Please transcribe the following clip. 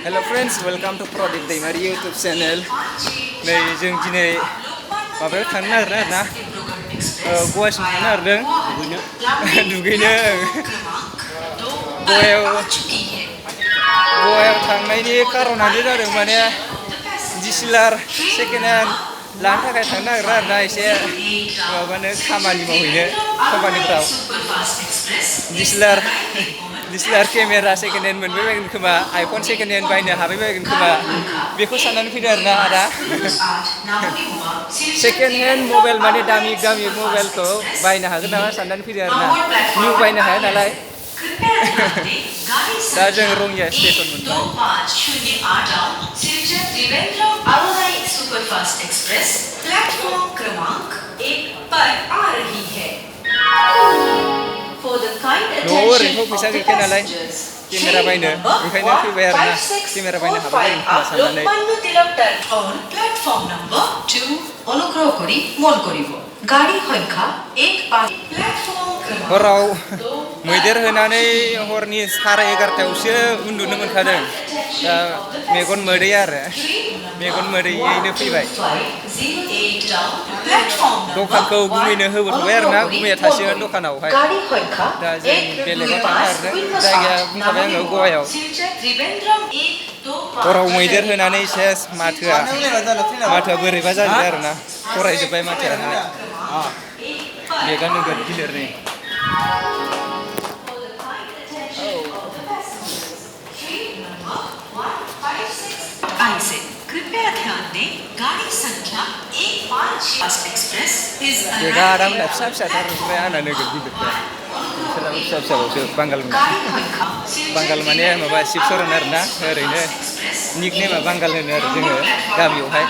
Hello friends, welcome to PRODIP DAIMARY YouTube channel. नै जों दिनै माबायाव थांनो नागिरदों आरोना गवासिम थांनो नागिरदों दुगैनो गवायाव थांनायनि कारनानो जादों माने DSLR सेकेन्ड हेन्ड लानो थाखाय थांनो नागिरदों आरोना एसे माबानो खामानि मावहैनो कम्पानिफ्राव DSLR केमेरा सेकेन्ड हेन्ड मोनबायबायगोन खोमा iPhone सेकेन्ड हेन्ड बायनो हाबायबायगोन खोमा बेखौ साननानै फैदों आरोना आदा सेकेन्ड हेन्ड मबाइल माने दामि मबाइलखौ बायनो हागोन नामा साननानै फैदों आरोना निउ बायनो हाया नालाय दा जों रङिया स्टेसन न'आव ओरैनोथ' फैसा गैखाया नालाय केमेरा बायनो ओंखायनो फैबाय आरोना केमेरा बायनो हाबाय खोमा साननानै हराव मैदेर होनानै हरनि 11:30 उन्दुनो मोनखादों दा मेगन मोदै आरो मेगन मोदैयैनो फैबाय दखानखौ गुमैनो होबोथ'बाय आरोना गुमैया थासिगोन दखानावहाय दा जों बेलेगाव थांनो नागिरदों जायगाया बुंखाबाय आङो गवायाव हराव मैदेर होनानै सेस माथोआ बोरैबा जाजोब्बाय आरोना फरायजोब्बाय माथोआ बेगा नोगोद गिलिरनि कृपया ध्यान दें गाड़ी संख्या 156 एक्सप्रेस इस बेगा आरामना फिसा थार ओमफ्राय आंना नोगोद गिदिरखा बिसोराबो फिसाबावसो बांगाल माने माबा शिबसरन आरोना ओरैनो निक नेमा बांगाल होनो आरो जोङो गामियावहाय